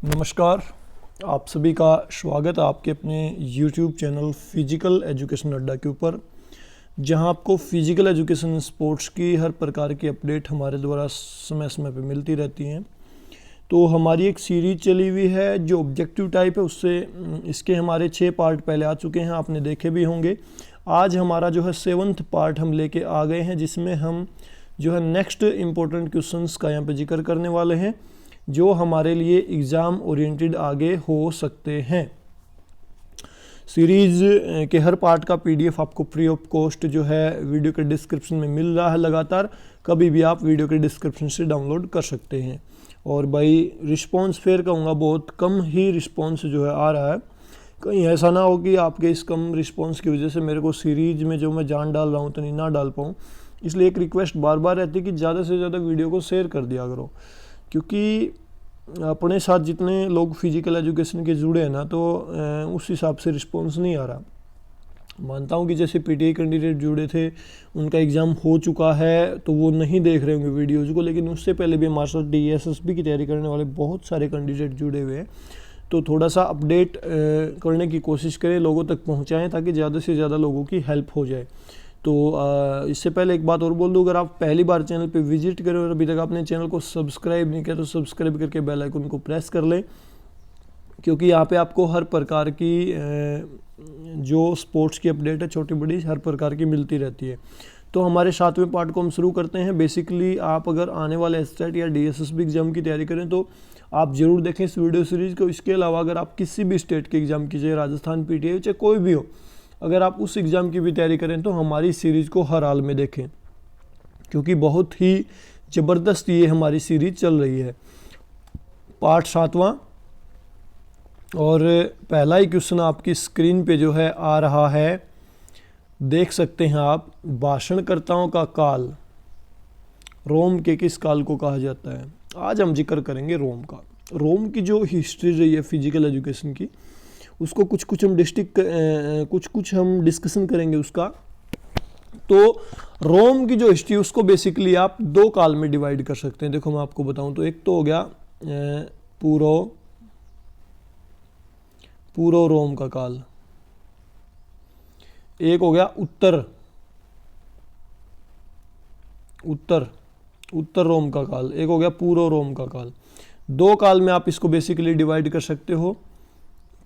नमस्कार, आप सभी का स्वागत है आपके अपने YouTube चैनल फिजिकल एजुकेशन अड्डा के ऊपर, जहां आपको फिजिकल एजुकेशन स्पोर्ट्स की हर प्रकार की अपडेट हमारे द्वारा समय समय पे मिलती रहती हैं। तो हमारी एक सीरीज चली हुई है जो ऑब्जेक्टिव टाइप है, उससे इसके हमारे 6 पार्ट पहले आ चुके हैं, आपने देखे भी होंगे। आज हमारा जो है 7th पार्ट हम लेके आ गए हैं, जिसमें हम जो है नेक्स्ट इम्पोर्टेंट क्वेश्चंस का यहाँ पे जिक्र करने वाले हैं जो हमारे लिए एग्ज़ाम ओरिएंटेड आगे हो सकते हैं। सीरीज़ के हर पार्ट का पीडीएफ आपको फ्री ऑफ कॉस्ट जो है वीडियो के डिस्क्रिप्शन में मिल रहा है लगातार, कभी भी आप वीडियो के डिस्क्रिप्शन से डाउनलोड कर सकते हैं। और भाई रिस्पॉन्स फेयर कहूँगा, बहुत कम ही रिस्पॉन्स जो है आ रहा है। कहीं ऐसा ना हो कि आपके इस कम रिस्पॉन्स की वजह से मेरे को सीरीज़ में जो मैं जान डाल रहा हूँ तो ना डाल पाऊँ। इसलिए एक रिक्वेस्ट बार बार रहती है कि ज़्यादा से ज़्यादा वीडियो को शेयर कर दिया करो, क्योंकि अपने साथ जितने लोग फिजिकल एजुकेशन के जुड़े हैं ना, तो उस हिसाब से रिस्पॉन्स नहीं आ रहा। मानता हूँ कि जैसे पीटीआई कैंडिडेट जुड़े थे, उनका एग्ज़ाम हो चुका है तो वो नहीं देख रहे होंगे वीडियोज़ को, लेकिन उससे पहले भी हमारे साथ डीएसएसबी की तैयारी करने वाले बहुत सारे कैंडिडेट जुड़े हुए हैं। तो थोड़ा सा अपडेट करने की कोशिश करें, लोगों तक पहुँचाएँ ताकि ज़्यादा से ज़्यादा लोगों की हेल्प हो जाए। तो इससे पहले एक बात और बोल दूँ, अगर आप पहली बार चैनल पे विजिट करें और अभी तक आपने चैनल को सब्सक्राइब नहीं किया तो सब्सक्राइब करके बेल आइकन को प्रेस कर लें, क्योंकि यहाँ पे आपको हर प्रकार की जो स्पोर्ट्स की अपडेट है छोटी बड़ी हर प्रकार की मिलती रहती है। तो हमारे 7वें पार्ट को हम शुरू करते हैं। बेसिकली आप अगर आने वाले एसटेट या डीएसएसबी एग्जाम की तैयारी करें तो आप ज़रूर देखें इस वीडियो सीरीज़ को। इसके अलावा अगर आप किसी भी स्टेट के एग्ज़ाम कीजिए, राजस्थान पीटीआई चाहे कोई भी हो, अगर आप उस एग्ज़ाम की भी तैयारी करें तो हमारी सीरीज़ को हर हाल में देखें, क्योंकि बहुत ही ज़बरदस्त ये हमारी सीरीज़ चल रही है। पार्ट 7वां और पहला ही क्वेश्चन आपकी स्क्रीन पे जो है आ रहा है, देख सकते हैं आप। भाषणकर्ताओं का काल रोम के किस काल को कहा जाता है? आज हम जिक्र करेंगे रोम का। रोम की जो हिस्ट्री रही है फिजिकल एजुकेशन की, उसको कुछ हम डिस्कशन करेंगे उसका। तो रोम की जो हिस्ट्री उसको बेसिकली आप 2 काल में डिवाइड कर सकते हैं। देखो मैं आपको बताऊं तो एक तो हो गया पूर्व रोम का काल, एक हो गया उत्तर रोम का काल, एक हो गया पूर्व रोम का काल। 2 काल में आप इसको बेसिकली डिवाइड कर सकते हो,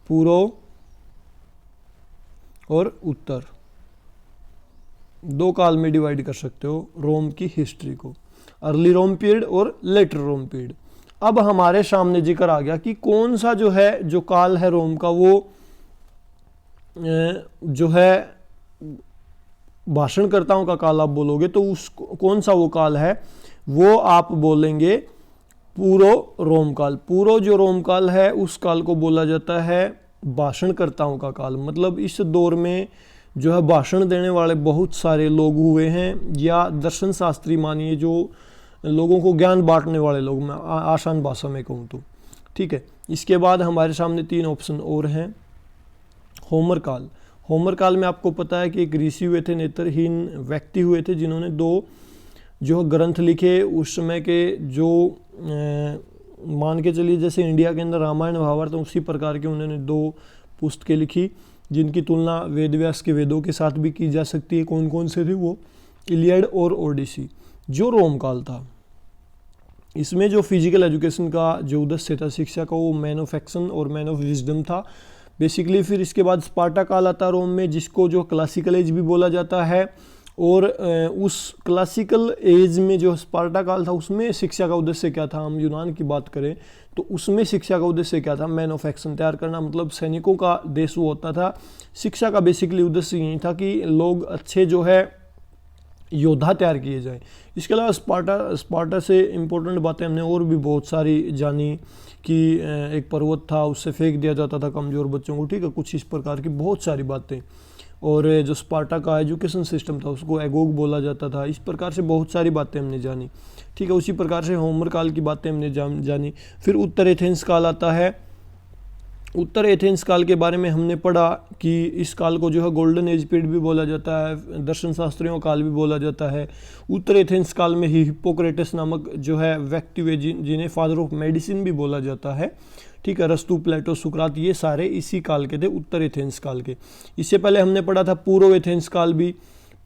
पूर्व और उत्तर। 2 काल में डिवाइड कर सकते हो रोम की हिस्ट्री को, अर्ली रोम पीरियड और लेटर रोम पीरियड। अब हमारे सामने जिक्र आ गया कि कौन सा जो है जो काल है रोम का, वो जो है भाषणकर्ताओं का काल आप बोलोगे तो उस कौन सा वो काल है, वो आप बोलेंगे पूर्व रोम काल। पूर्व जो रोम काल है उस काल को बोला जाता है भाषणकर्ताओं का काल। मतलब इस दौर में जो है भाषण देने वाले बहुत सारे लोग हुए हैं, या दर्शन शास्त्री मानिए, जो लोगों को ज्ञान बांटने वाले लोग, मैं आसान भाषा में कहूँ तो। ठीक है, इसके बाद हमारे सामने 3 ऑप्शन और हैं। होमर काल। होमर काल में आपको पता है कि एक ऋषि हुए थे, नेत्रहीन व्यक्ति हुए थे, जिन्होंने 2 जो ग्रंथ लिखे उस समय के, जो मान के चलिए जैसे इंडिया के अंदर रामायण महाभारत, तो उसी प्रकार के उन्होंने 2 पुस्तकें लिखी, जिनकी तुलना वेद व्यास के वेदों के साथ भी की जा सकती है। कौन कौन से थे वो? इलियड और ओडिसी। जो रोम काल था, इसमें जो फिजिकल एजुकेशन का जो उद्देश्य था शिक्षा का, वो मैन ऑफ एक्शन और मैन ऑफ विजडम था बेसिकली। फिर इसके बाद स्पार्टा काल आता रोम में, जिसको जो क्लासिकल एज भी बोला जाता है। और उस क्लासिकल एज में जो स्पार्टा काल था, उसमें शिक्षा का उद्देश्य क्या था? हम यूनान की बात करें तो उसमें शिक्षा का उद्देश्य क्या था? मैन ऑफ एक्शन तैयार करना, मतलब सैनिकों का देश वो होता था। शिक्षा का बेसिकली उद्देश्य यही था कि लोग अच्छे जो है योद्धा तैयार किए जाएं। इसके अलावा स्पार्टा से इम्पोर्टेंट बातें हमने और भी बहुत सारी जानी कि एक पर्वत था, उससे फेंक दिया जाता था कमज़ोर बच्चों को। ठीक है, कुछ इस प्रकार की बहुत सारी बातें। और जो स्पार्टा का एजुकेशन सिस्टम था उसको एगोग बोला जाता था। इस प्रकार से बहुत सारी बातें हमने जानी। ठीक है, उसी प्रकार से होमर काल की बातें हमने जानी। फिर उत्तर एथेंस काल आता है, उत्तर एथेंस काल के बारे में हमने पढ़ा कि इस काल को जो है गोल्डन एज पीरियड भी बोला जाता है, दर्शन शास्त्रियों काल भी बोला जाता है। उत्तर एथेंस काल में ही हिप्पोक्रेटस नामक जो है व्यक्ति हुए जिन्हें फादर ऑफ मेडिसिन भी बोला जाता है, ठीक है। अरस्तु, प्लेटो, सुकरात ये सारे इसी काल के थे, उत्तर एथेंस काल के। इससे पहले हमने पढ़ा था पूर्व एथेंस काल भी।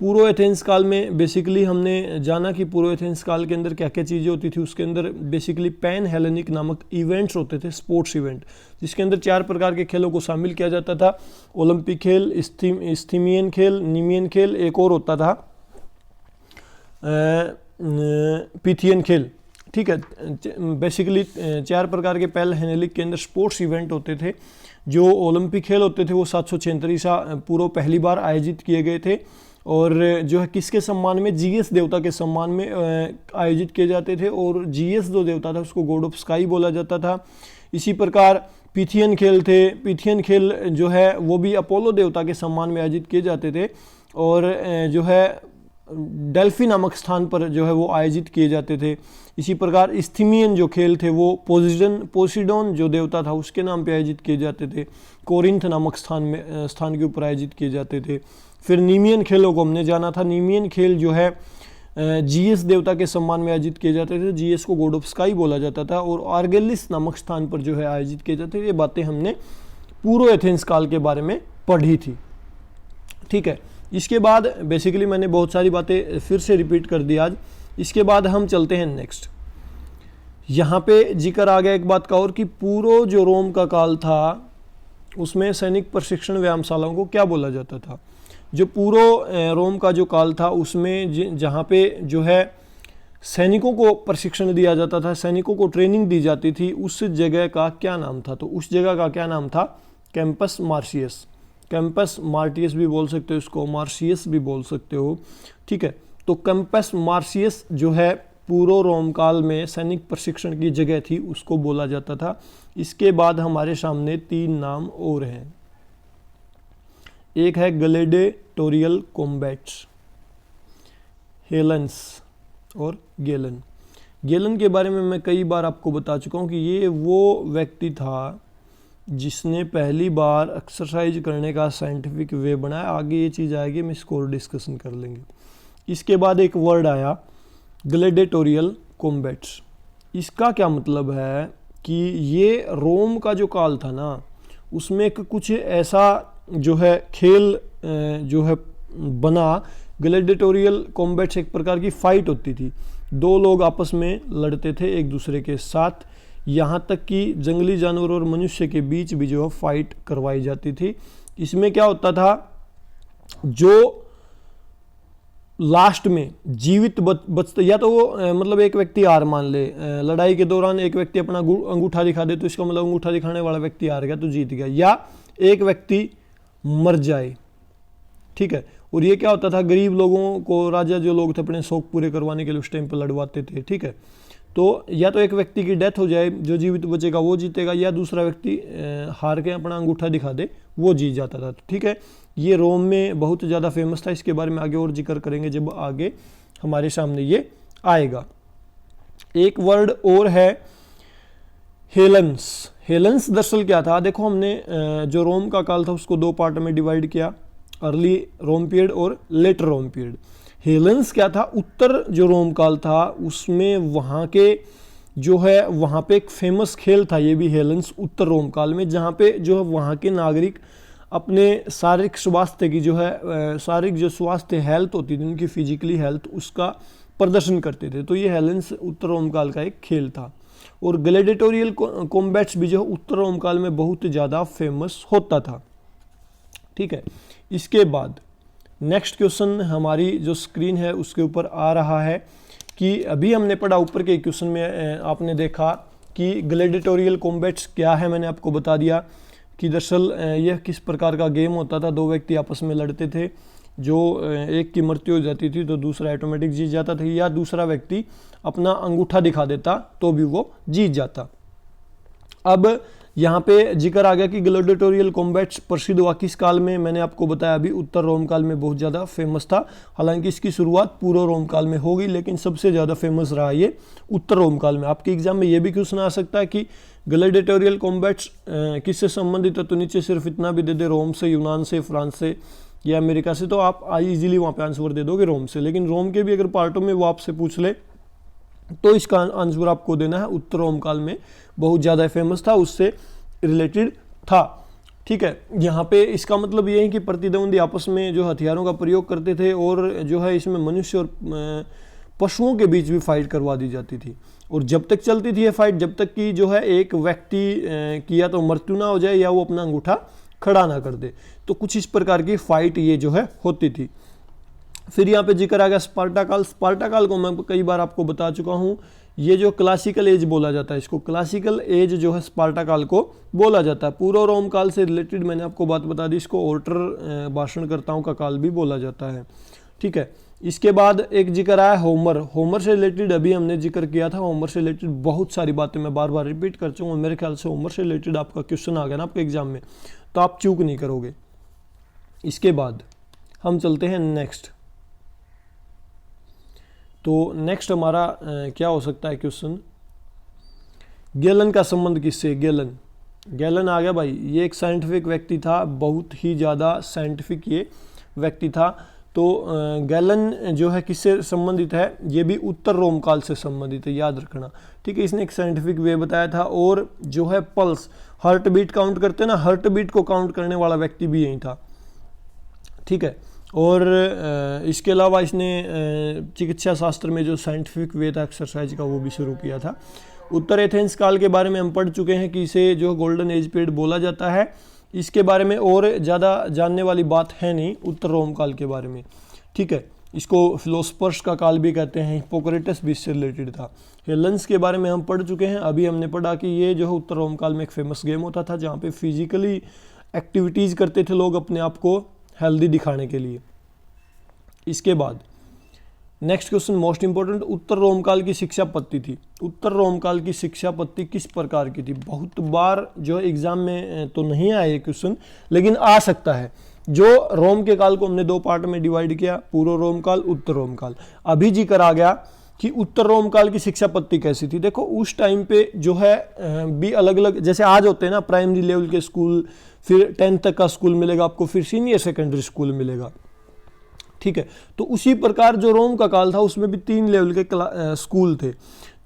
पूर्व एथेंस काल में बेसिकली हमने जाना कि पूर्व एथेंस काल के अंदर क्या क्या चीज़ें होती थी। उसके अंदर बेसिकली पैन हेलेनिक नामक इवेंट्स होते थे, स्पोर्ट्स इवेंट, जिसके अंदर 4 प्रकार के खेलों को शामिल किया जाता था। ओलंपिक खेल, स्थिमियन खेल, नीमियन खेल, एक और होता था पिथियन खेल, ठीक है। बेसिकली 4 प्रकार के पैन हेलेनिक के अंदर स्पोर्ट्स इवेंट होते थे। जो ओलंपिक खेल होते थे वो 736 ईसा पूर्व पहली बार आयोजित किए गए थे, और जो है किसके सम्मान में, जीएस देवता के सम्मान में आयोजित किए जाते थे। और जीएस जो देवता था उसको गॉड ऑफ स्काई बोला जाता था। इसी प्रकार पिथियन खेल थे। पिथियन खेल जो है वो भी अपोलो देवता के सम्मान में आयोजित किए जाते थे, और जो है डेल्फी नामक स्थान पर जो है वो आयोजित किए जाते थे। इसी प्रकार स्थिमियन जो खेल थे वो पोसिडोन जो देवता था उसके नाम पे आयोजित किए जाते थे। कोरिंथ नामक स्थान के ऊपर आयोजित किए जाते थे। फिर नीमियन खेलों को हमने जाना था। नीमियन खेल जो है जीएस देवता के सम्मान में आयोजित किए जाते थे। जीएस को गॉड ऑफ स्काई बोला जाता था, और आर्गेलिस नामक स्थान पर जो है आयोजित किए जाते थे। ये बातें हमने पूर्व एथेंस काल के बारे में पढ़ी थी, ठीक है। इसके बाद बेसिकली मैंने बहुत सारी बातें फिर से रिपीट कर दी आज। इसके बाद हम चलते हैं नेक्स्ट। यहाँ पे जिक्र आ गया एक बात का और कि पूर्व जो रोम का काल था उसमें सैनिक प्रशिक्षण व्यायामशालाओं को क्या बोला जाता था। जो पूर्व रोम का जो काल था उसमें जहाँ पे जो है सैनिकों को प्रशिक्षण दिया जाता था, सैनिकों को ट्रेनिंग दी जाती थी, उस जगह का क्या नाम था? तो उस जगह का क्या नाम था? Campus Martius. कैंपस मार्टियस भी बोल सकते हो इसको, मार्शियस भी बोल सकते हो, ठीक है। तो कैंपस मार्शियस जो है पूर्व रोम काल में सैनिक प्रशिक्षण की जगह थी, उसको बोला जाता था। इसके बाद हमारे सामने 3 नाम और हैं। एक है ग्लैडिएटोरियल कॉम्बैट्स, हेलेंस और गेलन। गेलन के बारे में मैं कई बार आपको बता चुका हूँ कि ये वो व्यक्ति था जिसने पहली बार एक्सरसाइज करने का साइंटिफिक वे बनाया। आगे ये चीज़ आएगी, हम इसको और डिस्कशन कर लेंगे। इसके बाद एक वर्ड आया ग्लैडिएटोरियल कॉम्बैट्स। इसका क्या मतलब है कि ये रोम का जो काल था ना उसमें एक कुछ ऐसा जो है खेल जो है बना। ग्लैडिएटोरियल कॉम्बैट्स एक प्रकार की फाइट होती थी, 2 लोग आपस में लड़ते थे एक दूसरे के साथ, यहाँ तक कि जंगली जानवर और मनुष्य के बीच भी जो है फाइट करवाई जाती थी। इसमें क्या होता था, जो लास्ट में जीवित बचते, या तो वो मतलब एक व्यक्ति हार मान ले, लड़ाई के दौरान एक व्यक्ति अपना अंगूठा दिखा दे तो इसका मतलब अंगूठा दिखाने वाला व्यक्ति हार गया तो जीत गया, या एक व्यक्ति मर जाए, ठीक है। और ये क्या होता था, गरीब लोगों को राजा जो लोग थे अपने शौक पूरे करवाने के लिए उस टाइम पर लड़वाते थे, ठीक है। तो या तो एक व्यक्ति की डेथ हो जाए, जो जीवित बचेगा वो जीतेगा, या दूसरा व्यक्ति हार के अपना अंगूठा दिखा दे वो जीत जाता था, ठीक है। ये रोम में बहुत ज़्यादा फेमस था। इसके बारे में आगे और जिक्र करेंगे जब आगे हमारे सामने ये आएगा। एक वर्ड और है हेलेंस। हेलेंस दरअसल क्या था, देखो हमने जो रोम का काल था उसको 2 पार्ट में डिवाइड किया, अर्ली रोम पीरियड और लेटर रोम पीरियड। हेलेंस क्या था, उत्तर जो रोम काल था उसमें वहाँ के जो है वहाँ पे एक फेमस खेल था, ये भी हेलेंस उत्तर रोम काल में, जहाँ पे जो है वहाँ के नागरिक अपने शारीरिक स्वास्थ्य की जो है शारीरिक जो स्वास्थ्य हेल्थ होती थी उनकी फिजिकली हेल्थ उसका प्रदर्शन करते थे। तो ये हेलेंस उत्तर रोम काल का एक खेल था। और ग्लैडिएटोरियल कॉम्बैट्स भी जो उत्तर रोम काल में बहुत ज़्यादा फेमस होता था, ठीक है। इसके बाद नेक्स्ट क्वेश्चन हमारी जो स्क्रीन है उसके ऊपर आ रहा है कि अभी हमने पढ़ा ऊपर के क्वेश्चन में आपने देखा कि ग्लैडिएटोरियल कॉम्बैट्स क्या है, मैंने आपको बता दिया कि दरअसल यह किस प्रकार का गेम होता था। 2 व्यक्ति आपस में लड़ते थे, जो एक की मृत्यु हो जाती थी तो दूसरा ऑटोमेटिक जीत जाता था, या दूसरा व्यक्ति अपना अंगूठा दिखा देता तो भी वो जीत जाता। अब यहाँ पे जिक्र आ गया कि ग्लैडिएटोरियल कॉम्बैट्स प्रसिद्ध हुआ किस काल में, मैंने आपको बताया अभी उत्तर रोम काल में बहुत ज़्यादा फेमस था। हालांकि इसकी शुरुआत पूर्व रोम काल में होगी, लेकिन सबसे ज़्यादा फेमस रहा ये उत्तर रोम काल में। आपके एग्जाम में ये भी क्वेश्चन आ सकता है कि ग्लैडिएटोरियल कॉम्बैट्स किससे संबंधित है, तो नीचे सिर्फ इतना भी दे दे रोम से, यूनान से, फ्रांस से या अमेरिका से, तो आप इजीली वहाँ पे आंसर दे दोगे रोम से। लेकिन रोम के भी अगर पार्टों में वो आपसे पूछ ले तो इसका आंसर आपको देना है उत्तर रोम काल में बहुत ज़्यादा फेमस था, उससे रिलेटेड था। ठीक है, यहाँ पे इसका मतलब ये है कि प्रतिद्वंदी आपस में जो हथियारों का प्रयोग करते थे और जो है इसमें मनुष्य और पशुओं के बीच भी फाइट करवा दी जाती थी। और जब तक चलती थी ये फाइट, जब तक कि जो है एक व्यक्ति किया तो मृत्यु ना हो जाए या वो अपना अंगूठा खड़ा ना कर दे, तो कुछ इस प्रकार की फाइट ये जो है होती थी। फिर यहाँ पे जिक्र आ गया स्पार्टा काल। स्पार्टा काल को मैं कई बार आपको बता चुका हूँ, ये जो क्लासिकल एज बोला जाता है, इसको क्लासिकल एज जो है स्पार्टा काल को बोला जाता है। पूर्व रोम काल से रिलेटेड मैंने आपको बात बता दी, इसको ओरेटर भाषणकर्ताओं का काल भी बोला जाता है। ठीक है, इसके बाद एक जिक्र आया होमर। होमर से रिलेटेड अभी हमने जिक्र किया था, होमर से रिलेटेड बहुत सारी बातें मैं बार बार रिपीट कर चुका हूँ। मेरे ख्याल से होमर से रिलेटेड आपका क्वेश्चन आ गया ना आपके एग्जाम में, तो आप चूक नहीं करोगे। इसके बाद हम चलते हैं नेक्स्ट। तो नेक्स्ट हमारा क्या हो सकता है क्वेश्चन, गैलन का संबंध किससे। गैलन आ गया भाई, ये एक साइंटिफिक व्यक्ति था, बहुत ही ज़्यादा साइंटिफिक ये व्यक्ति था। तो गैलन जो है किससे संबंधित है, ये भी उत्तर रोम काल से संबंधित है, याद रखना। ठीक है, इसने एक साइंटिफिक वे बताया था। और जो है पल्स, हार्ट बीट काउंट करते हैं ना, हार्ट बीट को काउंट करने वाला व्यक्ति भी यही था। ठीक है, और इसके अलावा इसने चिकित्सा शास्त्र में जो साइंटिफिक वे था एक्सरसाइज का, वो भी शुरू किया था। उत्तर एथेंस काल के बारे में हम पढ़ चुके हैं कि इसे जो गोल्डन एज पीरियड बोला जाता है। इसके बारे में और ज़्यादा जानने वाली बात है नहीं उत्तर रोम काल के बारे में। ठीक है, इसको फिलोसफर्स का काल भी कहते हैं, हिप्पोक्रेटस भी इससे रिलेटेड था। हेलेंस के बारे में हम पढ़ चुके हैं, अभी हमने पढ़ा कि ये जो है उत्तर रोम काल में एक फेमस गेम होता था जहाँ पे फिजिकली एक्टिविटीज़ करते थे लोग अपने आप को हेल्दी दिखाने के लिए। इसके बाद नेक्स्ट क्वेश्चन मोस्ट इंपॉर्टेंट, उत्तर रोम काल की शिक्षा पद्धति थी। उत्तर रोम काल की शिक्षा पद्धति किस प्रकार की थी। बहुत बार जो एग्जाम में तो नहीं आया ये क्वेश्चन, लेकिन आ सकता है। जो रोम के काल को हमने दो पार्ट में डिवाइड किया, पूर्व रोम काल, उत्तर रोम काल। अभी जिक्र आ गया कि उत्तर रोम काल की शिक्षा पद्धति कैसी थी। देखो उस टाइम पे जो है भी अलग अलग, जैसे आज होते हैं ना प्राइमरी लेवल के स्कूल, फिर 10th तक का स्कूल मिलेगा आपको, फिर सीनियर सेकेंडरी स्कूल मिलेगा। ठीक है, तो उसी प्रकार जो रोम का काल था उसमें भी 3 लेवल के स्कूल थे।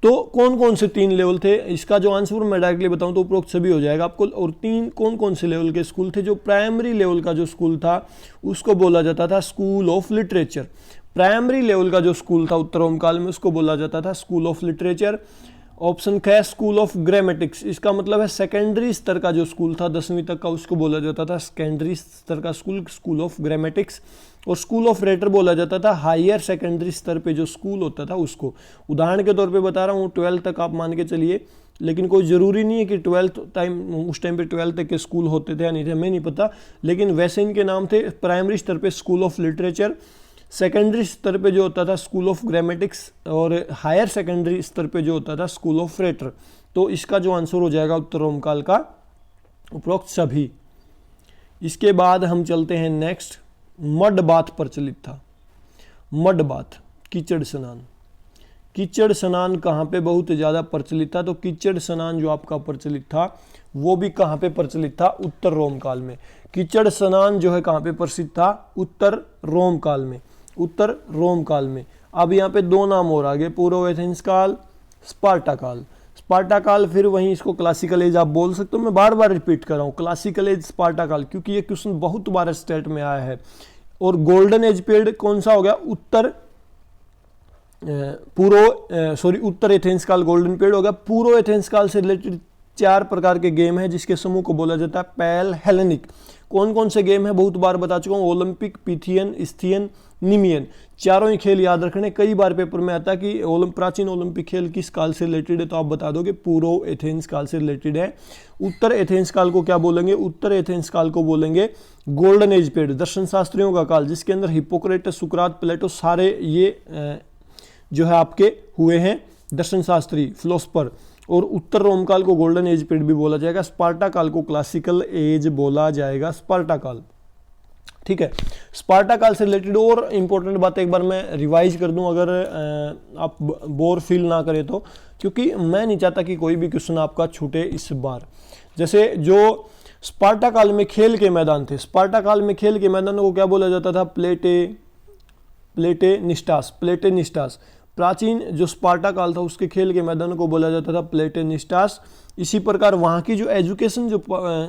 तो कौन कौन से 3 लेवल थे, इसका जो आंसर मैं डायरेक्टली बताऊं तो उपरोक्त सभी हो जाएगा आपको। और 3 कौन कौन से लेवल के स्कूल थे। जो प्राइमरी लेवल का जो स्कूल था उसको बोला जाता था school of literature. Primary level का जो स्कूल था उत्तर रोम काल में उसको बोला जाता था स्कूल ऑफ लिटरेचर। ऑप्शन क्या है, स्कूल ऑफ ग्रामेटिक्स। इसका मतलब है सेकेंडरी स्तर का जो स्कूल था 10वीं तक का उसको बोला जाता था सेकेंडरी स्तर का स्कूल, स्कूल ऑफ ग्रामेटिक्स। और स्कूल ऑफ रेटर बोला जाता था हायर सेकेंडरी स्तर पे जो स्कूल होता था उसको। उदाहरण के तौर पे बता रहा हूँ, 12th तक आप मान के चलिए, लेकिन कोई ज़रूरी नहीं है कि 12th टाइम, उस टाइम पे 12th तक के स्कूल होते थे या नहीं थे हमें नहीं पता, लेकिन वैसे इनके नाम थे। प्राइमरी स्तर पे स्कूल ऑफ लिटरेचर, सेकेंडरी स्तर पे जो होता था स्कूल ऑफ ग्रामेटिक्स, और हायर सेकेंडरी स्तर पे जो होता था स्कूल ऑफ रेटर। तो इसका जो आंसर हो जाएगा उत्तर रोम काल का उपरोक्त सभी। इसके बाद हम चलते हैं नेक्स्ट। मड बाथ प्रचलित था। मड बाथ, कीचड़ स्नान। कीचड़ स्नान कहाँ पे बहुत ज़्यादा प्रचलित था, तो कीचड़ स्नान जो आपका प्रचलित था वो भी कहाँ पे प्रचलित था, उत्तर रोम काल में। कीचड़ स्नान जो है कहाँ पे प्रसिद्ध था, उत्तर रोम काल में। उत्तर रोम काल में। अब यहाँ पे 2 नाम और आगे, पूर्व एथेंस काल, स्पार्टा काल। स्पार्टा काल फिर वहीं इसको क्लासिकल एज आप बोल सकते हो। मैं बार बार रिपीट कर रहा हूँ क्लासिकल एज स्पार्टा काल, क्योंकि ये क्वेश्चन बहुत बार स्टेट में आया है। और गोल्डन एज पीरियड कौन सा हो गया, उत्तर एथेंस काल गोल्डन पीरियड हो गया। पूर्व एथेंस काल से रिलेटेड 4 प्रकार के गेम है जिसके समूह को बोला जाता है पैल हेलेनिक। कौन कौन से गेम है बहुत बार बता चुका हूँ, ओलंपिक, पिथियन, स्थियन, निमियन। चारों ही खेल याद रखने। कई बार पेपर में आता है कि प्राचीन ओलंपिक खेल किस काल से रिलेटेड है, तो आप बता दोगे पूर्व एथेंस काल से रिलेटेड है। उत्तर एथेंस काल को क्या बोलेंगे, उत्तर एथेंस काल को बोलेंगे गोल्डन एज पीरियड, दर्शन शास्त्रियों का काल, जिसके अंदर हिप्पोक्रेटस, सुकरात, प्लेटो सारे ये जो है आपके हुए हैं दर्शन शास्त्री, फिलोसफर। और उत्तर रोम काल को गोल्डन एज पीरियड भी बोला जाएगा, स्पार्टा काल को क्लासिकल एज बोला जाएगा, स्पार्टा काल। ठीक है, स्पार्टा काल से रिलेटेड और इंपॉर्टेंट बात एक बार मैं रिवाइज कर दूं, अगर आप बोर फील ना करें तो, क्योंकि मैं नहीं चाहता कि कोई भी क्वेश्चन आपका छूटे इस बार। जैसे जो स्पार्टा काल में खेल के मैदान थे, स्पार्टा काल में खेल के मैदानों को क्या बोला जाता था? प्लेटेनिस्टास। प्राचीन जो स्पार्टा काल था उसके खेल के मैदानों को बोला जाता था प्लेटेनिस्टास। इसी प्रकार वहाँ की जो एजुकेशन जो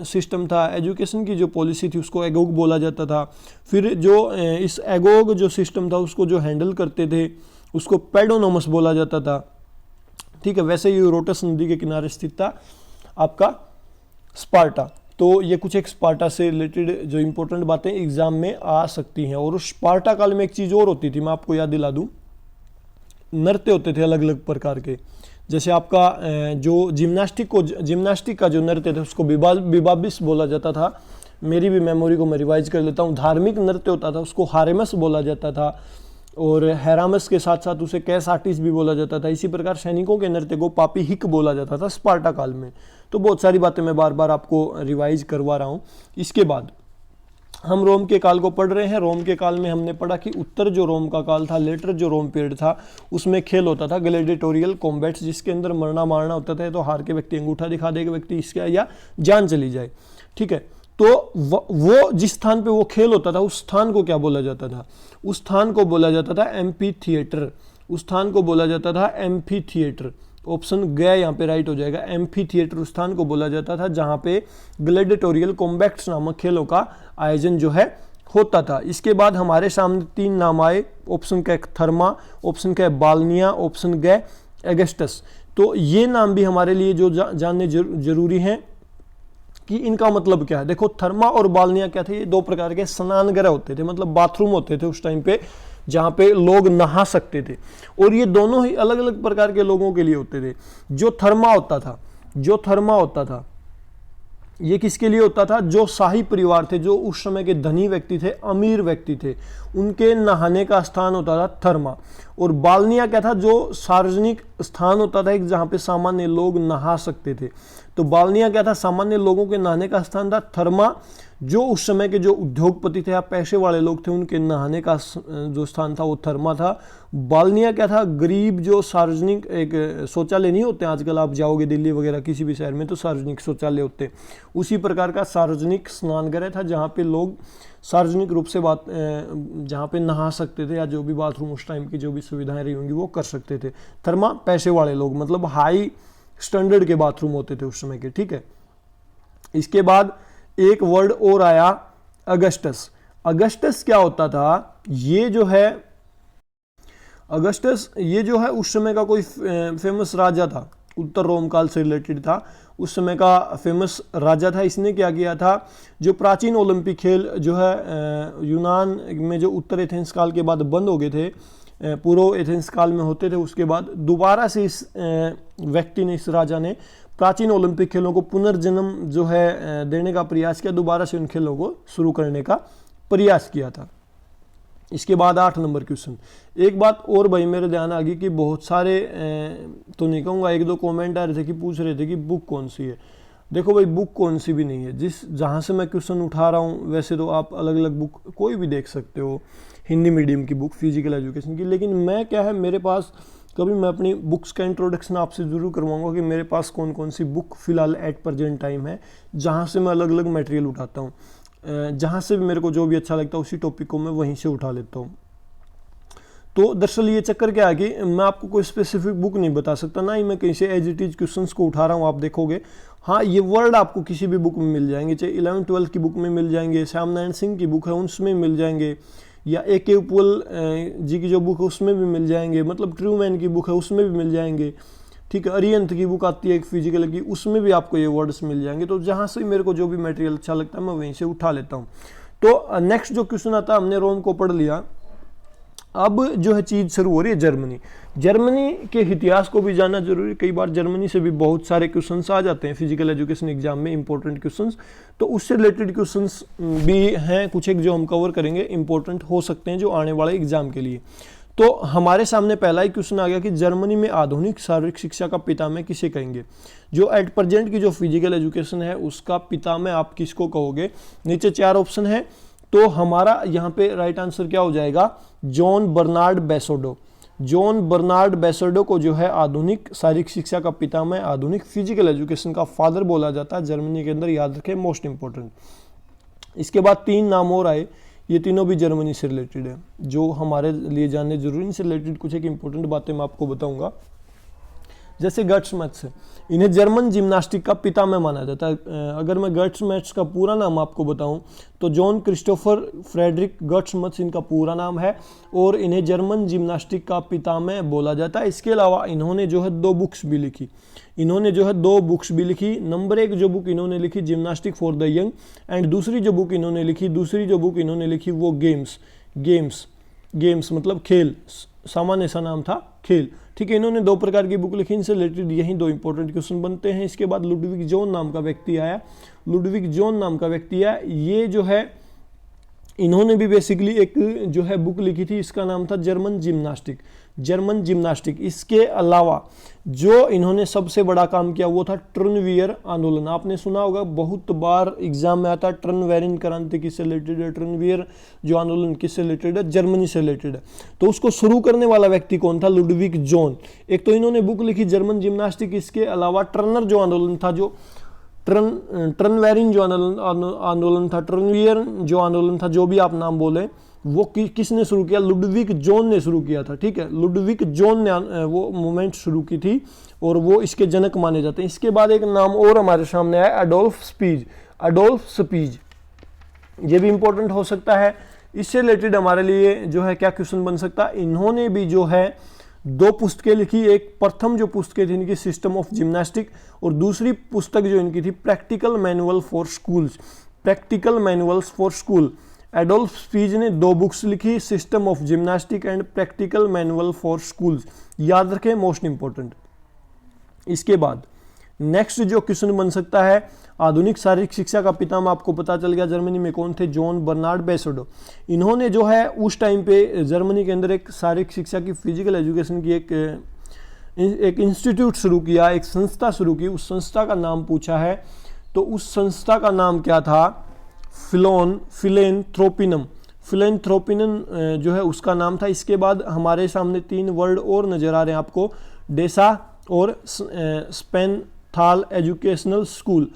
सिस्टम था, एजुकेशन की जो पॉलिसी थी, उसको एगोग बोला जाता था। फिर जो इस एगोग जो सिस्टम था उसको जो हैंडल करते थे उसको पेडोनोमस बोला जाता था। ठीक है, वैसे यूरोटस नदी के किनारे स्थित था आपका स्पार्टा। तो ये कुछ एक स्पार्टा से रिलेटेड जो इंपॉर्टेंट बातें एग्जाम में आ सकती हैं। और उस स्पार्टा काल में एक चीज़ और होती थी, मैं आपको याद दिला दूँ, नृत्य होते थे अलग अलग प्रकार के। जैसे आपका जो जिम्नास्टिक का जो नृत्य था उसको बिबाबिस बोला जाता था। मेरी भी मेमोरी को मैं रिवाइज कर लेता हूँ। धार्मिक नृत्य होता था उसको हारेमस बोला जाता था, और हैरामस के साथ साथ उसे कैस आर्टिस्ट भी बोला जाता था। इसी प्रकार सैनिकों के नृत्य को पापी हिक बोला जाता था स्पार्टा काल में। तो बहुत सारी बातें मैं बार बार आपको रिवाइज करवा रहा हूँ। इसके बाद हम रोम के काल को पढ़ रहे हैं। रोम के काल में हमने पढ़ा कि उत्तर जो रोम का काल था, लेटर जो रोम पीरियड था, उसमें खेल होता था ग्लैडिएटोरियल कॉम्बैट्स, जिसके अंदर मरना मारना होता था। तो हार के व्यक्ति अंगूठा दिखा देगा व्यक्ति इसका, या जान चली जाए। ठीक है, तो वो जिस स्थान पे वो खेल होता था उस स्थान को क्या बोला जाता था? उस स्थान को बोला जाता था एम्फी थिएटर। उस स्थान को बोला जाता था एम्फी थिएटर। ऑप्शन गया यहाँ पे राइट हो जाएगा। एम्फी थिएटर उस स्थान को बोला जाता था जहाँ पे ग्लैडिएटोरियल कॉम्बैट्स नामक खेलों का आयोजन जो है होता था। इसके बाद हमारे सामने 3 नाम आए। ऑप्शन का थर्मा, ऑप्शन का बाल्निया, ऑप्शन का एगस्टस। तो ये नाम भी हमारे लिए जो जानने जरूरी हैं कि इनका मतलब क्या है। देखो, थर्मा और बाल्निया क्या थे? ये 2 प्रकार के स्नानगृह होते थे, मतलब बाथरूम होते थे उस टाइम पे, जहाँ पे लोग नहा सकते थे। और ये दोनों ही अलग अलग प्रकार के लोगों के लिए होते थे। जो थर्मा होता था ये किसके लिए होता था? जो शाही परिवार थे, जो उस समय के धनी व्यक्ति थे, अमीर व्यक्ति थे, उनके नहाने का स्थान होता था थर्मा। और बाल्निया क्या था? जो सार्वजनिक स्थान होता था एक, जहाँ पे सामान्य लोग नहा सकते थे। तो बाल्निया क्या था? सामान्य लोगों के नहाने का स्थान था। थर्मा जो उस समय के जो उद्योगपति थे या पैसे वाले लोग थे उनके नहाने का जो स्थान था वो थर्मा था। बाल्निया क्या था? गरीब जो सार्वजनिक एक शौचालय नहीं होते आजकल, आप जाओगे दिल्ली वगैरह किसी भी शहर में तो सार्वजनिक शौचालय होते, उसी प्रकार का सार्वजनिक स्नानगृह था जहाँ पे लोग सार्वजनिक रूप से जहाँ पे नहा सकते थे, या जो भी बाथरूम उस टाइम की जो भी सुविधाएं रही होंगी वो कर सकते थे। थर्मा पैसे वाले लोग, मतलब हाई स्टैंडर्ड के बाथरूम होते थे उस समय के। ठीक है, इसके बाद एक वर्ड और आया, अगस्टस। अगस्टस क्या होता था? ये जो है अगस्टस, ये जो है उस समय का कोई फेमस राजा था, उत्तर रोम काल से रिलेटेड था, उस समय का फेमस राजा था। इसने क्या किया था? जो प्राचीन ओलंपिक खेल जो है यूनान में जो उत्तर एथेंस काल के बाद बंद हो गए थे, पूर्व एथेंस काल में होते थे, उसके बाद दोबारा से इस व्यक्ति ने, इस राजा ने प्राचीन ओलंपिक खेलों को पुनर्जन्म जो है देने का प्रयास किया, दोबारा से उन खेलों को शुरू करने का प्रयास किया था। इसके बाद 8 नंबर क्वेश्चन। एक बात और भाई मेरे ध्यान आ गई कि बहुत सारे तो नहीं कहूँगा, 1-2 कमेंट आ रहे थे कि पूछ रहे थे कि बुक कौन सी है। देखो भाई, बुक कौन सी भी नहीं है। जहाँ से मैं क्वेश्चन उठा रहा हूँ, वैसे तो आप अलग अलग बुक कोई भी देख सकते हो, हिंदी मीडियम की बुक, फिजिकल एजुकेशन की। लेकिन मैं क्या है, मेरे पास कभी मैं अपनी बुक्स का इंट्रोडक्शन आपसे ज़रूर करवाऊंगा कि मेरे पास कौन कौन सी बुक फिलहाल एट प्रेजेंट टाइम है, जहाँ से मैं अलग अलग मटेरियल उठाता हूँ। जहाँ से भी मेरे को जो भी अच्छा लगता है उसी टॉपिक को मैं वहीं से उठा लेता हूँ। तो दरअसल ये चक्कर क्या है कि मैं आपको कोई स्पेसिफिक बुक नहीं बता सकता, ना ही मैं कहीं से एज इट इज क्वेश्चंस को उठा रहा हूँ। आप देखोगे, हाँ, ये वर्ड आपको किसी भी बुक में मिल जाएंगे, चाहे 11th-12th की बुक में मिल जाएंगे, श्याम नारायण सिंह की बुक है उसमें मिल जाएंगे, या A.K. उपल जी की जो बुक है उसमें भी मिल जाएंगे, मतलब ट्रूमैन की बुक है उसमें भी मिल जाएंगे। ठीक है, अरिहंत की बुक आती है एक फिजिकल की, उसमें भी आपको ये वर्ड्स मिल जाएंगे। तो जहाँ से मेरे को जो भी मटेरियल अच्छा लगता है मैं वहीं से उठा लेता हूँ। तो नेक्स्ट जो क्वेश्चन आता है, हमने रोम को पढ़ लिया, अब जो है चीज़ शुरू हो रही है जर्मनी। जर्मनी के इतिहास को भी जानना जरूरी है। कई बार जर्मनी से भी बहुत सारे क्वेश्चंस आ जाते हैं फिजिकल एजुकेशन एग्जाम में, इंपॉर्टेंट क्वेश्चंस। तो उससे रिलेटेड क्वेश्चंस भी हैं कुछ एक जो हम कवर करेंगे, इंपॉर्टेंट हो सकते हैं जो आने वाले एग्जाम के लिए। तो हमारे सामने पहला ही क्वेश्चन आ गया कि जर्मनी में आधुनिक शारीरिक शिक्षा का पितामह किसे कहेंगे। जो एट प्रेजेंट की जो फिजिकल एजुकेशन है उसका पितामह आप किसको कहोगे। नीचे 4 ऑप्शन है, तो हमारा यहाँ पे राइट आंसर क्या हो जाएगा, John Bernard Basedow. John Bernard बेसोडो को जो है आधुनिक शारीरिक शिक्षा का पितामह, आधुनिक फिजिकल एजुकेशन का फादर बोला जाता है जर्मनी के अंदर, याद रखें, मोस्ट इंपॉर्टेंट। इसके बाद 3 नाम और आए, ये तीनों भी जर्मनी से रिलेटेड है, जो हमारे लिए जानने जरूरी, इनसे रिलेटेड कुछ एक इंपॉर्टेंट बातें मैं आपको बताऊंगा। जैसे गर्ट्स मैथ्स, इन्हें जर्मन जिम्नास्टिक का पितामह माना जाता है। अगर मैं गर्ट्स मैथ्स का पूरा नाम आपको बताऊं तो जॉन क्रिस्टोफर फ्रेडरिक गर्ट्स मैथ्स इनका पूरा नाम है और इन्हें जर्मन जिम्नास्टिक का पितामह बोला जाता है। इसके अलावा इन्होंने जो है 2 बुक्स भी लिखी, नंबर 1 जो बुक इन्होंने लिखी gymnastic for the young, and दूसरी जो बुक इन्होंने लिखी वो गेम्स मतलब खेल, सामान्य सा नाम था खेल। ठीक है, इन्होंने 2 प्रकार की बुक लिखी, इनसे रिलेटेड यही 2 इंपॉर्टेंट क्वेश्चन बनते हैं। इसके बाद लुडविग जॉन नाम का व्यक्ति आया, ये जो है इन्होंने भी बेसिकली एक जो है बुक लिखी थी, इसका नाम था जर्मन जिम्नास्टिक। इसके अलावा जो इन्होंने सबसे बड़ा काम किया वो था ट्रनवियर आंदोलन। आपने सुना होगा, बहुत बार एग्जाम में आता है ट्रनवेरिन क्रांति किससे रिलेटेड है, ट्रनवियर जो आंदोलन किससे रिलेटेड है, जर्मनी से रिलेटेड है। तो उसको शुरू करने वाला व्यक्ति कौन था, लुडविग जॉन। एक तो इन्होंने बुक लिखी जर्मन जिम्नास्टिक, इसके अलावा ट्रनर जो आंदोलन था, जो ट्रनवेरिन जो आंदोलन था, ट्रनवियर जो आंदोलन था, जो भी आप नाम बोले, वो किसने शुरू किया, लुडविग जॉन ने शुरू किया था। ठीक है, लुडविग जॉन ने वो मूवमेंट शुरू की थी और वो इसके जनक माने जाते हैं। इसके बाद एक नाम और हमारे सामने आया, एडोल्फ स्पीज। ये भी इंपॉर्टेंट हो सकता है। इससे रिलेटेड हमारे लिए जो है क्या क्वेश्चन बन सकता है, इन्होंने भी जो है 2 पुस्तकें लिखी। एक प्रथम जो पुस्तकें थी इनकी सिस्टम ऑफ जिम्नास्टिक, और दूसरी पुस्तक जो इनकी थी practical manual for school. Adolf Spiess ने 2 बुक्स लिखी, system of gymnastic and practical manual for schools, याद रखें, मोस्ट इंपॉर्टेंट। इसके बाद नेक्स्ट जो क्वेश्चन बन सकता है, आधुनिक शारीरिक शिक्षा का पितामह आपको पता चल गया जर्मनी में कौन थे, जॉन बर्नार्ड बेसोडो। इन्होंने जो है उस टाइम पे जर्मनी के अंदर एक शारीरिक शिक्षा की, फिजिकल एजुकेशन की एक इंस्टीट्यूट शुरू किया, एक संस्था शुरू की। उस संस्था का नाम पूछा है, तो उस संस्था का नाम क्या था, फिलेंथ्रोपिनम जो है उसका नाम था। इसके बाद हमारे सामने 3 वर्ड और नजर आ रहे हैं आपको, डेसा और स्पेनथाल educational school,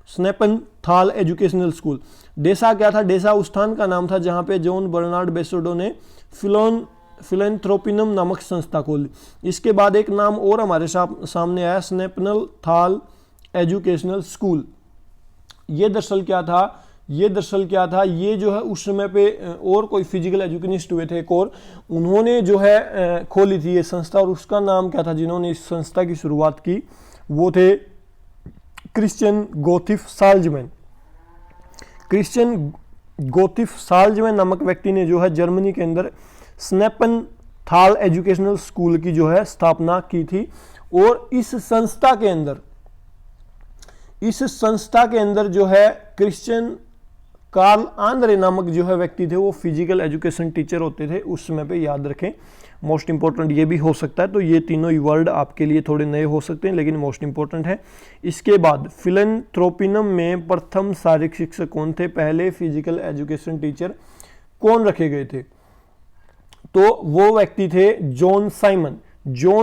स्नेपनथाल educational school. Desa क्या था, डेसा उस स्थान का नाम था जहां पे जॉन बर्नार्ड बेसोडो ने फिलेंथ्रोपिनम नामक संस्था खोली। इसके बाद एक नाम और हमारे सामने आया, स्नेपनथाल एजुकेशनल स्कूल। ये दरअसल क्या था, ये जो है उस समय पे और कोई फिजिकल एजुकेशनिस्ट हुए थे एक और, उन्होंने जो है खोली थी ये संस्था, और उसका नाम क्या था, जिन्होंने इस संस्था की शुरुआत की वो थे क्रिश्चियन गोथिफ साल्जमैन नामक व्यक्ति ने जो है जर्मनी के अंदर स्नेपनथाल एजुकेशनल स्कूल की जो है स्थापना की थी। और इस संस्था के अंदर जो है क्रिश्चियन कार्ल आंद्रे नामक जो है व्यक्ति थे, वो फिजिकल एजुकेशन टीचर होते थे उस समय पे, याद रखें, मोस्ट इंपॉर्टेंट ये भी हो सकता है। तो ये तीनों ही वर्ड आपके लिए थोड़े नए हो सकते हैं लेकिन मोस्ट इंपॉर्टेंट है। इसके बाद फिलेंथ्रोपिनम में प्रथम शारीरिक शिक्षक कौन थे, पहले फिजिकल एजुकेशन टीचर कौन रखे गए थे, तो वो व्यक्ति थे जॉन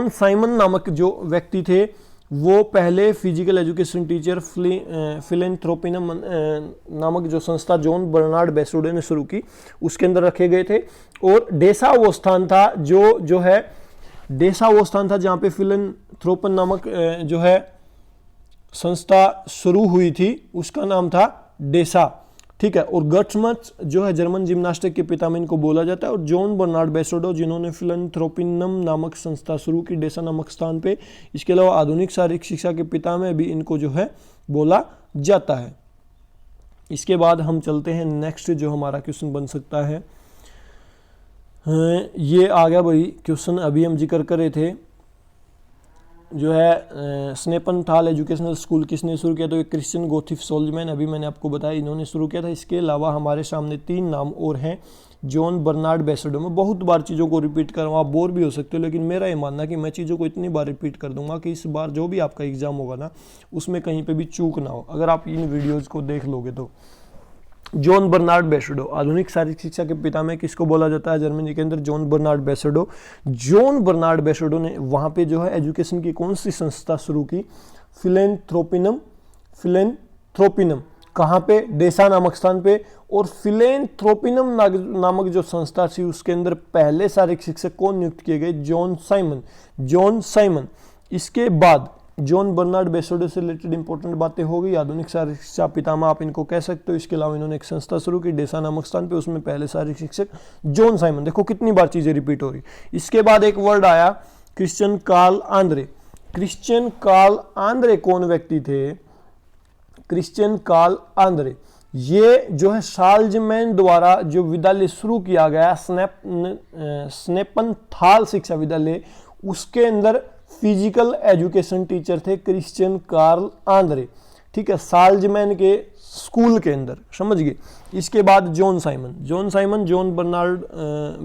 साइमन नामक जो व्यक्ति थे, वो पहले फिजिकल एजुकेशन टीचर फिलेंथ्रोपिनम नामक जो संस्था जॉन बर्नार्ड बेसोडो ने शुरू की उसके अंदर रखे गए थे। और डेसा वो स्थान था जहां पे फिलेंथ्रोपन नामक जो है संस्था शुरू हुई थी, उसका नाम था डेसा। ठीक है, और गर्ट्समैथ्स जो है जर्मन जिम्नास्टिक के पितामह इनको बोला जाता है। और जॉन बर्नार्ड बेसोडो जिन्होंने फिलेंथ्रोपिनम नामक संस्था शुरू की डेसा नामक स्थान पे, इसके अलावा आधुनिक शारीरिक शिक्षा के पितामह भी इनको जो है बोला जाता है। इसके बाद हम चलते हैं नेक्स्ट जो हमारा क्वेश्चन बन सकता है, ये आ गया भाई क्वेश्चन अभी हम जिक्र कर रहे थे, जो है स्नेपनथाल एजुकेशनल स्कूल किसने शुरू किया, तो ये क्रिश्चियन गोथिफ साल्जमैन, अभी मैंने आपको बताया इन्होंने शुरू किया था। इसके अलावा हमारे सामने 3 नाम और हैं जॉन बर्नार्ड बेसोडो। मैं बहुत बार चीज़ों को रिपीट कर रहा हूँ, आप बोर भी हो सकते हो, लेकिन मेरा ये मानना है कि मैं चीज़ों को इतनी बार रिपीट कर दूंगा कि इस बार जो भी आपका एग्जाम होगा ना उसमें कहीं पे भी चूक ना हो, अगर आप इन वीडियोज़ को देख लोगे तो। जॉन बर्नार्ड बेसोडो, आधुनिक शारीरिक शिक्षा के पिता में किसको बोला जाता है जर्मनी के अंदर? John Bernard Basedow. John Bernard Basedow ने वहाँ पे जो है एजुकेशन की कौन सी संस्था शुरू की? फिलेंथ्रोपिनम। फिलेंथ्रोपिनम कहाँ पे? डेसा नामक स्थान पे। और फिलेंथ्रोपिनम नामक जो संस्था थी उसके अंदर पहले शारीरिक शिक्षक कौन नियुक्त किए गए? John Simon. John Simon. इसके बाद जॉन बर्नार्ड बेसोडो से रिलेटेड इंपॉर्टेंट बातें हो गई। आधुनिक शारीरिक शिक्षा पितामह आप इनको कह सकते हो। इसके अलावा इन्होंने एक संस्था शुरू की डेसा नामक स्थान पे, उसमें पहले शारीरिक शिक्षक जॉन साइमन। देखो कितनी बार चीजें रिपीट हो रही। इसके बाद एक वर्ड आया Christian Karl Andre. Christian Karl Andre कौन व्यक्ति थे? क्रिश्चियन कार्ल आंद्रे, ये जो है साल्जमैन द्वारा जो विद्यालय शुरू किया गया स्नेपनथाल शिक्षा विद्यालय, उसके अंदर फिजिकल एजुकेशन टीचर थे क्रिश्चियन कार्ल आंद्रे। ठीक है, साल्जमैन के स्कूल के अंदर, समझ गए। इसके बाद John Simon. John Simon John Bernard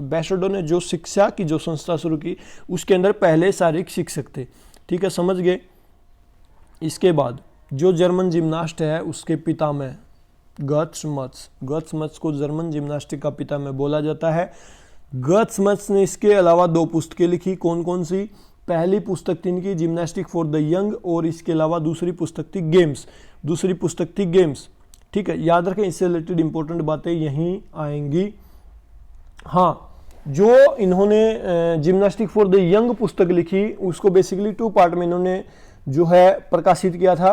Basedow ने जो शिक्षा की जो संस्था शुरू की उसके अंदर पहले शारीरिक शिक्षक थे। ठीक है, समझ गए। इसके बाद जो जर्मन जिम्नास्ट है उसके पिता में गत्समत्स। गत्समत्स को जर्मन जिम्नास्टिक का पिता में बोला जाता है। गत्समत्स ने इसके अलावा 2 पुस्तकें लिखी। कौन कौन सी? पहली पुस्तक थी इनकी जिम्नास्टिक फॉर द यंग, और इसके अलावा दूसरी पुस्तक थी गेम्स। दूसरी पुस्तक थी गेम्स। ठीक है, याद रखें, इससे रिलेटेड इंपॉर्टेंट बातें यहीं आएंगी। हाँ, जो इन्होंने जिम्नास्टिक फॉर द यंग पुस्तक लिखी उसको बेसिकली 2 पार्ट में इन्होंने जो है प्रकाशित किया था।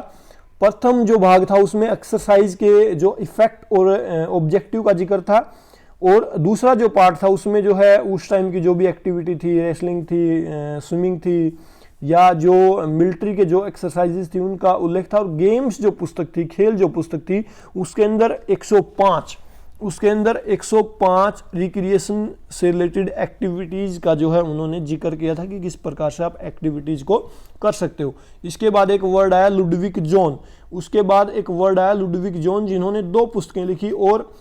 प्रथम जो भाग था उसमें एक्सरसाइज के जो इफेक्ट और ऑब्जेक्टिव का जिक्र था, और दूसरा जो पार्ट था उसमें जो है उस टाइम की जो भी एक्टिविटी थी, रेसलिंग थी, स्विमिंग थी, या जो मिलिट्री के जो एक्सरसाइजेस थी उनका उल्लेख था। और गेम्स जो पुस्तक थी, खेल जो पुस्तक थी, उसके अंदर 105 रिक्रिएशन से रिलेटेड एक्टिविटीज का जो है उन्होंने जिक्र किया था कि किस प्रकार से आप एक्टिविटीज को कर सकते हो। इसके बाद एक वर्ड आया लुडविक जॉन। उसके बाद एक वर्ड आया लुडविक जॉन, जिन्होंने 2 पुस्तकें लिखी। और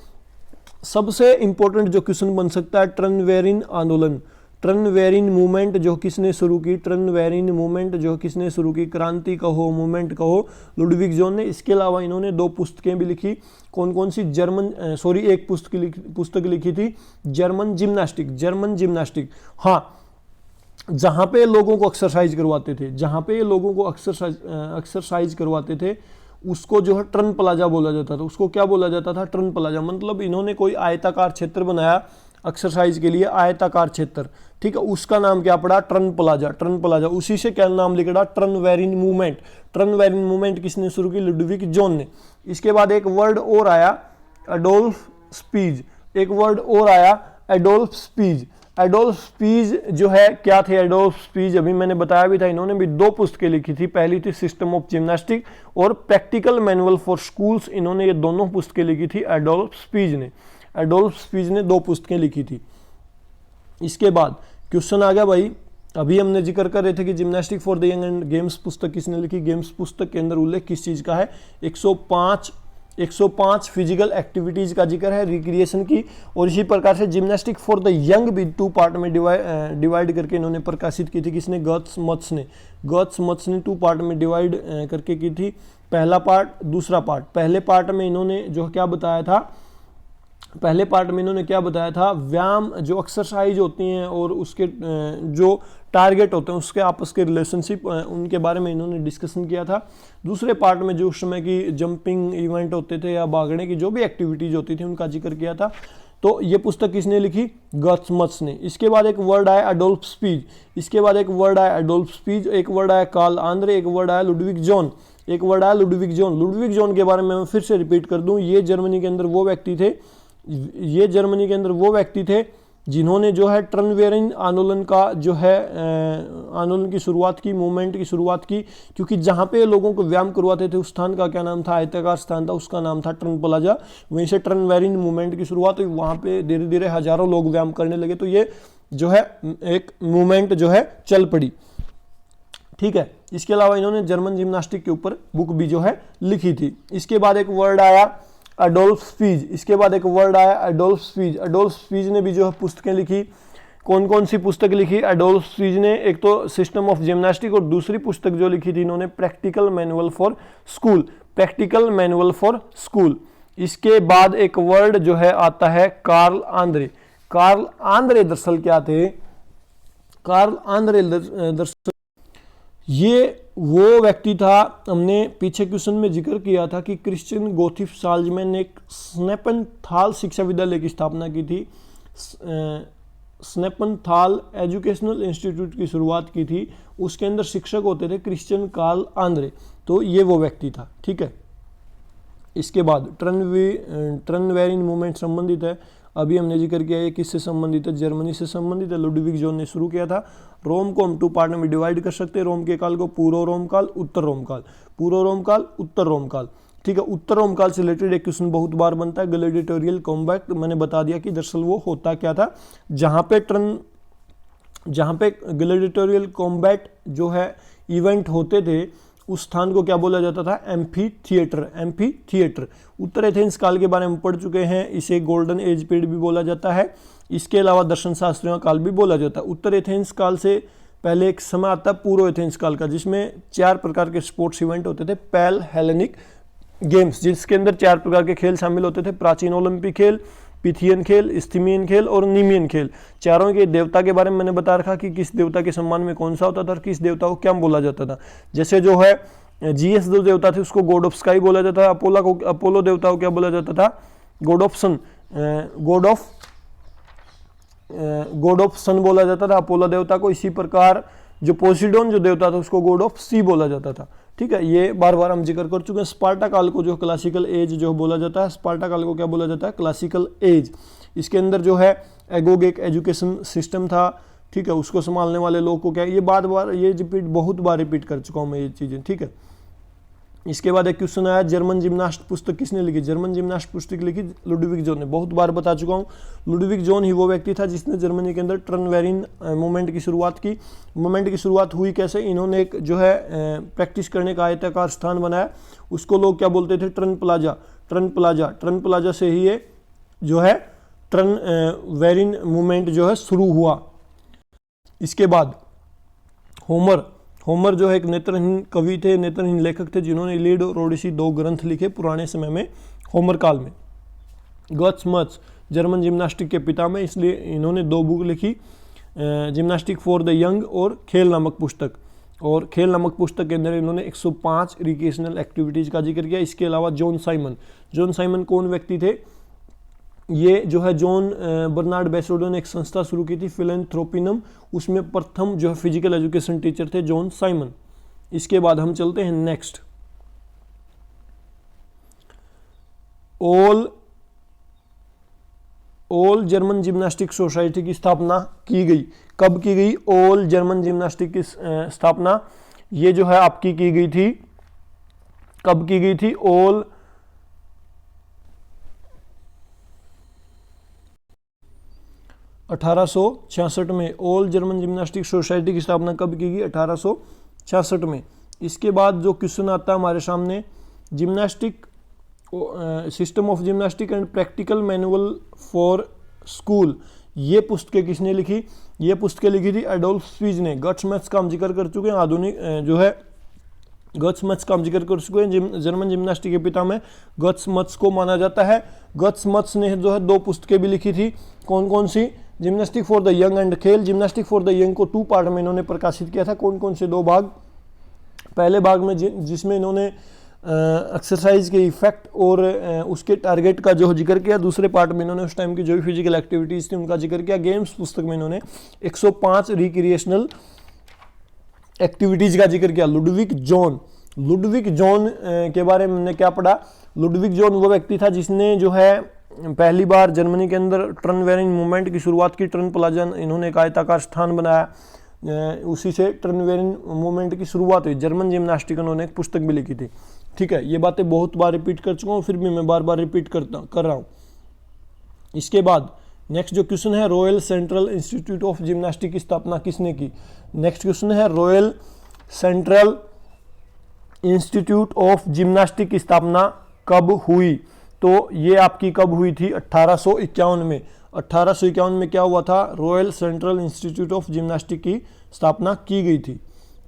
सबसे इंपॉर्टेंट जो क्वेश्चन बन सकता है, ट्रनवेरिन आंदोलन। ट्रनवेरिन मूवमेंट जो किसने शुरू की? ट्रनवेरिन मूवमेंट जो किसने शुरू की? क्रांति कहो, मूवमेंट कहो, लुडविक जॉन ने। इसके अलावा इन्होंने 2 पुस्तकें भी लिखी। कौन कौन सी? एक पुस्तक लिखी थी जर्मन जिम्नास्टिक। हाँ, जहां पे लोगों को एक्सरसाइज करवाते थे उसको जो है ट्रन प्लाजा बोला जाता था। उसको क्या बोला जाता था? Turn plaza. मतलब इन्होंने कोई आयताकार क्षेत्र बनाया एक्सरसाइज के लिए, आयताकार क्षेत्र। ठीक है, उसका नाम क्या पड़ा? Turn plaza. उसी से क्या नाम लिखा? ट्रनवेरिन मूवमेंट। ट्रनवेरिन मूवमेंट किसने शुरू की? लुडविक जॉन ने। इसके बाद एक वर्ड और आया एडोल्फ स्पीज। एडोल्फ स्पीज जो है क्या थे? एडोल्फ स्पीज अभी मैंने बताया भी था, इन्होंने भी 2 पुस्तकें लिखी थी। पहली थी सिस्टम ऑफ जिम्नास्टिक और प्रैक्टिकल मैनुअल फॉर स्कूल्स। इन्होंने ये दोनों पुस्तकें लिखी थी एडोल्फ स्पीज ने 2 पुस्तकें लिखी थी। इसके बाद क्वेश्चन आ गया भाई, अभी हमने जिक्र कर रहे थे कि gymnastic for the young and games पुस्तक किसने लिखी? गेम्स पुस्तक के अंदर उल्लेख किस चीज का है? 105 फिजिकल एक्टिविटीज का जिक्र है, रिक्रिएशन की। और इसी प्रकार से जिम्नास्टिक फॉर द यंग भी 2 पार्ट में डिवाइड करके इन्होंने प्रकाशित की थी। किसने? गत्समत्स ने 2 पार्ट में डिवाइड करके की थी। पहला पार्ट, दूसरा पार्ट। पहले पार्ट में इन्होंने क्या बताया था? व्यायाम जो एक्सरसाइज होती हैं और उसके जो टारगेट होते हैं उसके आपस के रिलेशनशिप, उनके बारे में इन्होंने डिस्कशन किया था। दूसरे पार्ट में जो उस समय की जंपिंग इवेंट होते थे या भागने की जो भी एक्टिविटीज होती थी उनका जिक्र किया था। तो ये पुस्तक किसने लिखी? गत्समत्स ने। इसके बाद एक वर्ड आया एडोल्फ स्पीज। एक वर्ड आया कार्ल आंद्रे। एक वर्ड आया लुडविक जॉन। लुडविक जॉन के बारे में मैं फिर से रिपीट कर दूं, ये जर्मनी के अंदर वो व्यक्ति थे जिन्होंने जो है ट्रनवेरिन आंदोलन का जो है आंदोलन की शुरुआत की, मूवमेंट की शुरुआत की। क्योंकि जहाँ पे लोगों को व्यायाम करवाते थे उस स्थान का क्या नाम था? आयताकार स्थान था, उसका नाम था ट्रन प्लाजा। वहीं से ट्रनवेरिन मूवमेंट की शुरुआत हुई, वहाँ पे धीरे धीरे हजारों लोग व्यायाम करने लगे। तो ये जो है एक मूवमेंट जो है चल पड़ी। ठीक है, इसके अलावा इन्होंने जर्मन जिम्नास्टिक के ऊपर बुक भी जो है लिखी थी। इसके बाद एक वर्ड आया एडोल्फ स्पीज। इसके बाद एक वर्ड आया एडोल्फ स्पीज। एडोल्फ स्पीज ने भी जो है पुस्तकें लिखी। कौन कौन सी पुस्तक लिखी एडोल्फ स्पीज ने? एक तो सिस्टम ऑफ जिम्नास्टिक, और दूसरी पुस्तक जो लिखी थी इन्होंने practical manual for school. Practical manual for school. इसके बाद एक वर्ड जो है आता है कार्ल आंद्रे। कार्ल आंद्रे दरअसल क्या थे? कार्ल आंद्रे दरअसल ये वो व्यक्ति था, हमने पीछे क्वेश्चन में जिक्र किया था कि क्रिश्चियन गोथिफ साल्जमैन ने एक स्नेपनथाल शिक्षा विद्यालय की स्थापना की थी। स्नेपनथाल एजुकेशनल इंस्टीट्यूट की शुरुआत की थी। उसके अंदर शिक्षक होते थे क्रिश्चियन कार्ल आंद्रे, तो ये वो व्यक्ति था। ठीक है। इसके बाद ट्रनवेरिन मूवमेंट संबंधित है, अभी हमने जिक्र किया है किससे संबंधित है? जर्मनी से संबंधित है। लुडविग जोन ने शुरू किया था। रोम को हम 2 पार्ट में डिवाइड कर सकते हैं। रोम के काल को पूर्व रोम काल, उत्तर रोम काल। पूर्व रोम काल, उत्तर रोम काल। ठीक है। उत्तर रोम काल से रिलेटेड एक क्वेश्चन बहुत बार बनता है, ग्लैडिएटोरियल कॉम्बैट। मैंने बता दिया कि दरअसल वो होता क्या था। जहां पे ग्लैडिएटोरियल कॉम्बैट जो है इवेंट होते थे, उस स्थान को क्या बोला जाता था? Amphitheatre. Amphitheatre. उत्तर एथेंस काल के बारे में पढ़ चुके हैं, इसे गोल्डन एज पीरियड भी बोला जाता है। इसके अलावा दर्शन शास्त्रियों काल भी बोला जाता है। उत्तर एथेंस काल से पहले एक समय आता है पूर्व एथेंस काल का, जिसमें 4 प्रकार के स्पोर्ट्स इवेंट होते थे। पैल हेलेनिक गेम्स, जिसके अंदर 4 प्रकार के खेल शामिल होते थे। प्राचीन ओलंपिक खेल, पिथियन खेल, इस्थीमियन खेल और नीमियन खेल। चारों के देवता के बारे में मैंने बता रखा कि किस देवता के सम्मान में कौन सा होता था और किस देवता को क्या बोला जाता था। जैसे जो है जीएस जो देवता थे उसको गॉड ऑफ स्काई बोला जाता था। अपोलो देवता को क्या बोला जाता था? God of sun. God of sun बोला जाता था अपोलो देवता को। इसी प्रकार जो पोसिडोन जो देवता था उसको गॉड ऑफ सी बोला जाता था। ठीक है। ये बार बार हम जिक्र कर चुके हैं। स्पार्टा काल को जो क्लासिकल एज जो बोला जाता है, स्पार्टा काल को क्या बोला जाता है? Classical as. इसके अंदर जो है एगोग एक एजुकेशन सिस्टम था। ठीक है। उसको संभालने वाले लोग को क्या, ये बहुत बार रिपीट कर चुका हूँ मैं ये चीजें। ठीक है। इसके बाद एक क्वेश्चन आया, जर्मन जिम्नास्ट पुस्तक किसने लिखी? जर्मन जिम्नास्ट पुस्तक लिखी लुडविग जोन ने। बहुत बार बता चुका हूँ, लुडविग जोन ही वो व्यक्ति था जिसने जर्मनी के अंदर ट्रनवेरिन मूवमेंट की शुरुआत की। मूवमेंट की शुरुआत हुई कैसे? इन्होंने एक जो है प्रैक्टिस करने का आयताकार स्थान बनाया, उसको लोग क्या बोलते थे? Turn plaza. Turn plaza, turn plaza से ही ये जो है ट्रनवेरिन मूवमेंट जो है शुरू हुआ। इसके बाद होमर जो है एक नेत्रहीन कवि थे, नेत्रहीन लेखक थे, जिन्होंने इलीड और ओडिसी 2 ग्रंथ लिखे पुराने समय में, होमर काल में। गट्समत्स जर्मन जिम्नास्टिक के पिता में, इसलिए इन्होंने 2 बुक लिखी, जिम्नास्टिक फॉर द यंग और खेल नामक पुस्तक। और खेल नामक पुस्तक के अंदर इन्होंने 105 रिक्रिएशनल एक्टिविटीज़ का जिक्र किया। इसके अलावा जॉन साइमन कौन व्यक्ति थे? ये जो है जॉन बर्नार्ड बेसोडो ने एक संस्था शुरू की थी फिलेंथ्रोपिनम, उसमें प्रथम जो है फिजिकल एजुकेशन टीचर थे जॉन साइमन। इसके बाद हम चलते हैं next. All German gymnastic society की स्थापना की गई। कब की गई? ऑल जर्मन जिम्नास्टिक की स्थापना ये जो है आपकी की गई थी। कब की गई थी? ऑल 1866 में। ऑल जर्मन जिम्नास्टिक सोसाइटी की स्थापना कब की गई? 1866 में। इसके बाद जो क्वेश्चन आता है हमारे सामने, gymnastic system of gymnastic and practical manual for school, ये पुस्तकें किसने लिखी? ये पुस्तकें लिखी थी एडोल्फ स्पीज ने। गट्समत्स का हम जिक्र कर चुके हैं, आधुनिक जो है गट्समत्स का हम जिक्र कर चुके हैं। जर्मन जिम्नास्टिक के पिता में गट्समत्स को माना जाता है। गट्समत्स ने जो है 2 पुस्तकें भी लिखी थी। कौन कौन सी? Gymnastic for the young and खेल। जिम्नास्टिक फॉर द यंग को 2 पार्ट में इन्होंने प्रकाशित किया था। कौन कौन से 2 भाग? पहले भाग में जिसमें इन्होंने एक्सरसाइज के इफेक्ट और उसके टारगेट का जो जिक्र किया। दूसरे पार्ट में इन्होंने उस टाइम की जो भी फिजिकल एक्टिविटीज थी उनका जिक्र किया। गेम्स पुस्तक में इन्होंने 105 रिक्रिएशनल एक्टिविटीज का जिक्र किया। लुडविग जोन के बारे में हमने क्या पढ़ा? लुडविग जोन वो व्यक्ति था जिसने जो है पहली बार जर्मनी के अंदर ट्रनवेरिन मूवमेंट की शुरुआत की। ट्रन प्लाजा इन्होंने एक आयताकार स्थान बनाया, उसी से ट्रनवेरिन मूवमेंट की शुरुआत हुई। जर्मन जिम्नास्टिक उन्होंने एक पुस्तक भी लिखी थी। ठीक है। ये बातें बहुत बार रिपीट कर चुका हूँ, फिर भी मैं बार बार रिपीट कर रहा हूँ। इसके बाद नेक्स्ट जो क्वेश्चन है, royal central institute of gymnastic की स्थापना किसने की? नेक्स्ट क्वेश्चन है, royal central institute of gymnastic की स्थापना कब हुई? तो ये आपकी कब हुई थी? 1851 में। 1851 में क्या हुआ था? Royal central institute of gymnastic की स्थापना की गई थी।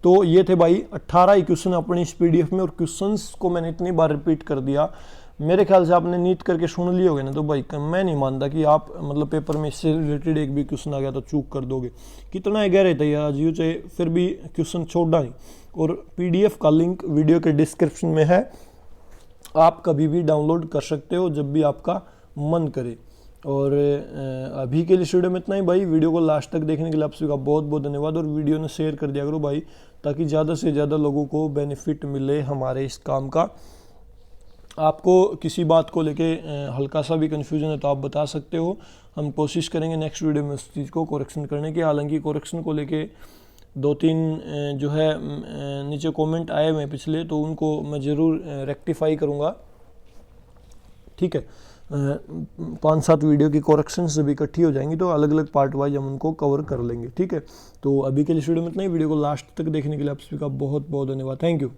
तो ये थे भाई 18 क्वेश्चन अपनी इस पीडीएफ में, और क्वेश्चंस को मैंने इतनी बार रिपीट कर दिया, मेरे ख्याल से आपने नीट करके सुन लिए होगे ना, तो भाई मैं नहीं मानता कि आप मतलब पेपर में इससे रिलेटेड एक भी क्वेश्चन आ गया तो चूक कर दोगे। कितना ही गहरे थे यार जियो, चाहे फिर भी क्वेश्चन छोड़ना नहीं। और पीडीएफ का लिंक वीडियो के डिस्क्रिप्शन में है, आप कभी भी डाउनलोड कर सकते हो जब भी आपका मन करे। और अभी के लिए वीडियो में इतना ही भाई। वीडियो को लास्ट तक देखने के लिए आप सभी का बहुत बहुत धन्यवाद, और वीडियो ने शेयर कर दिया करो भाई, ताकि ज़्यादा से ज़्यादा लोगों को बेनिफिट मिले हमारे इस काम का। आपको किसी बात को लेके हल्का सा भी कन्फ्यूजन है तो आप बता सकते हो, हम कोशिश करेंगे नेक्स्ट वीडियो में उस चीज़ को करेक्शन करने की। हालांकि करेक्शन को लेके 2-3 जो है नीचे कमेंट आए हुए पिछले, तो उनको मैं ज़रूर रेक्टिफाई करूँगा, ठीक है। 5-7 वीडियो की करेक्शन जब इकट्ठी हो जाएंगी तो अलग अलग पार्ट वाइज हम उनको कवर कर लेंगे, ठीक है। तो अभी के लिए वीडियो में इतना ही। वीडियो को लास्ट तक देखने के लिए आप सभी का बहुत बहुत धन्यवाद। Thank you.